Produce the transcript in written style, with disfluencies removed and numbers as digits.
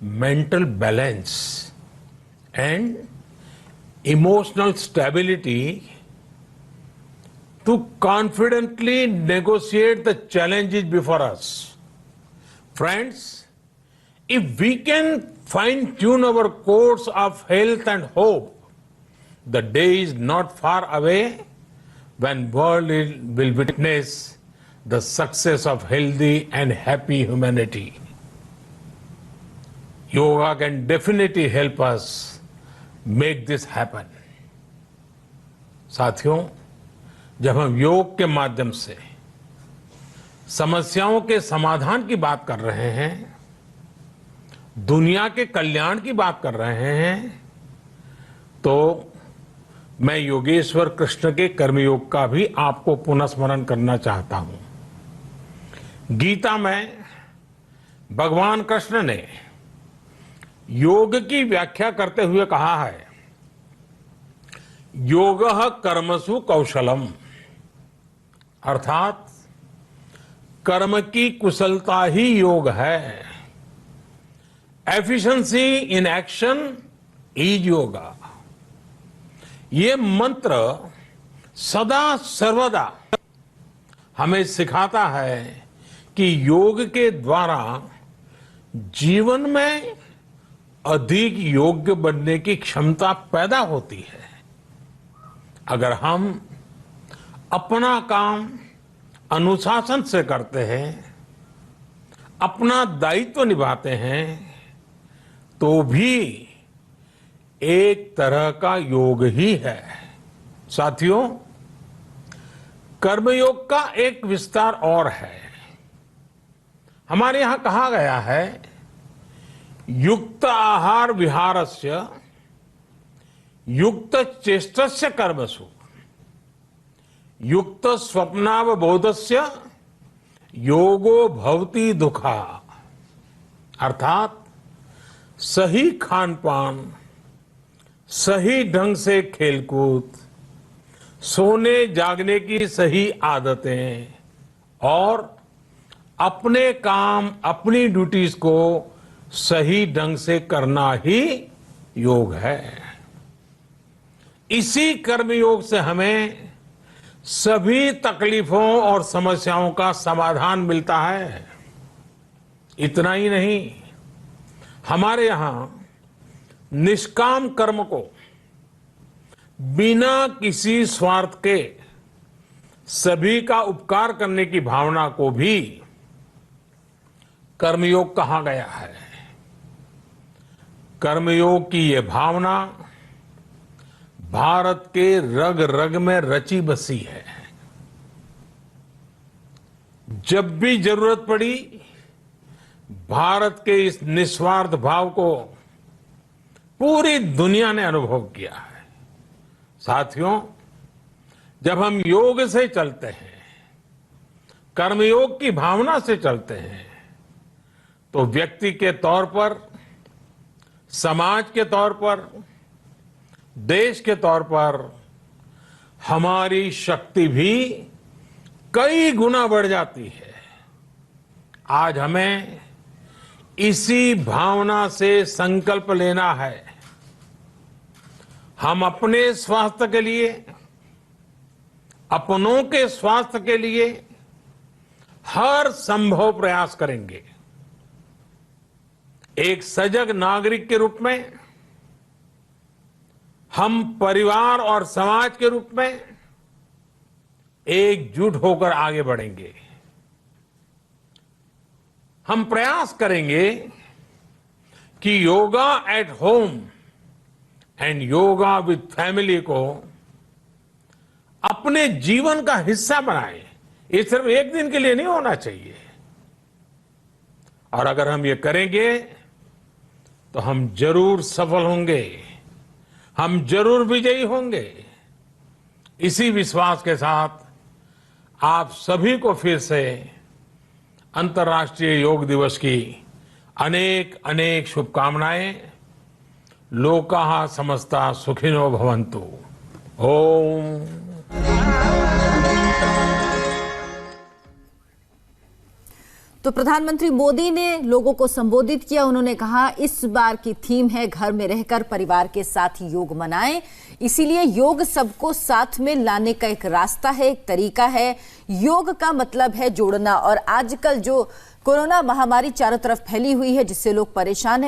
mental balance and emotional stability to confidently negotiate the challenges before us. Friends, if we can fine tune our course of health and hope, the day is not far away when world will witness the success of healthy and happy humanity. Yoga can definitely help us make this happen. साथियों, जब हम योग के माध्यम से समस्याओं के समाधान की बात कर रहे हैं, दुनिया के कल्याण की बात कर रहे हैं, तो मैं योगेश्वर कृष्ण के कर्मयोग का भी आपको पुनः स्मरण करना चाहता हूं। गीता में भगवान कृष्ण ने योग की व्याख्या करते हुए कहा है, योगः कर्मसु कौशलम, अर्थात कर्म की कुशलता ही योग है। Efficiency in action is yoga. ये मंत्र सदा सर्वदा हमें सिखाता है कि योग के द्वारा जीवन में अधिक योग्य बनने की क्षमता पैदा होती है। अगर हम अपना काम अनुशासन से करते हैं, अपना दायित्व निभाते हैं, तो भी एक तरह का योग ही है। साथियों, कर्मयोग का एक विस्तार और है। हमारे यहां कहा गया है, युक्त आहार विहारस्य युक्त चेष्टस्य कर्मसु युक्त स्वप्नावबोधस्य योगो भवति दुखा। अर्थात सही खान पान, सही ढंग से खेलकूद, सोने जागने की सही आदतें और अपने काम, अपनी ड्यूटीज को सही ढंग से करना ही योग है। इसी कर्मयोग से हमें सभी तकलीफों और समस्याओं का समाधान मिलता है। इतना ही नहीं, हमारे यहां निष्काम कर्म को बिना किसी स्वार्थ के सभी का उपकार करने की भावना को भी कर्मयोग कहा गया है। कर्मयोग की यह भावना भारत के रग रग में रची बसी है। जब भी जरूरत पड़ी, भारत के इस निस्वार्थ भाव को पूरी दुनिया ने अनुभव किया है। साथियों, जब हम योग से चलते हैं, कर्मयोग की भावना से चलते हैं, तो व्यक्ति के तौर पर, समाज के तौर पर, देश के तौर पर हमारी शक्ति भी कई गुना बढ़ जाती है। आज हमें इसी भावना से संकल्प लेना है। हम अपने स्वास्थ्य के लिए, अपनों के स्वास्थ्य के लिए हर संभव प्रयास करेंगे। एक सजग नागरिक के रूप में हम परिवार और समाज के रूप में एकजुट होकर आगे बढ़ेंगे। हम प्रयास करेंगे कि yoga at home and yoga with family को अपने जीवन का हिस्सा बनाएं। ये सिर्फ एक दिन के लिए नहीं होना चाहिए। और अगर हम ये करेंगे तो हम जरूर सफल होंगे, हम जरूर विजयी होंगे। इसी विश्वास के साथ आप सभी को फिर से अंतर्राष्ट्रीय योग दिवस की अनेक अनेक शुभकामनाएं। लोकाः समस्ता सुखिनो भवन्तु। ओम। तो प्रधानमंत्री मोदी ने लोगों को संबोधित किया। उन्होंने कहा इस बार की थीम है घर में रहकर परिवार के साथ योग मनाएं। इसीलिए योग सबको साथ में लाने का एक रास्ता है, एक तरीका है। योग का मतलब है जोड़ना। और आजकल जो कोरोना महामारी चारों तरफ फैली हुई है जिससे लोग परेशान हैं,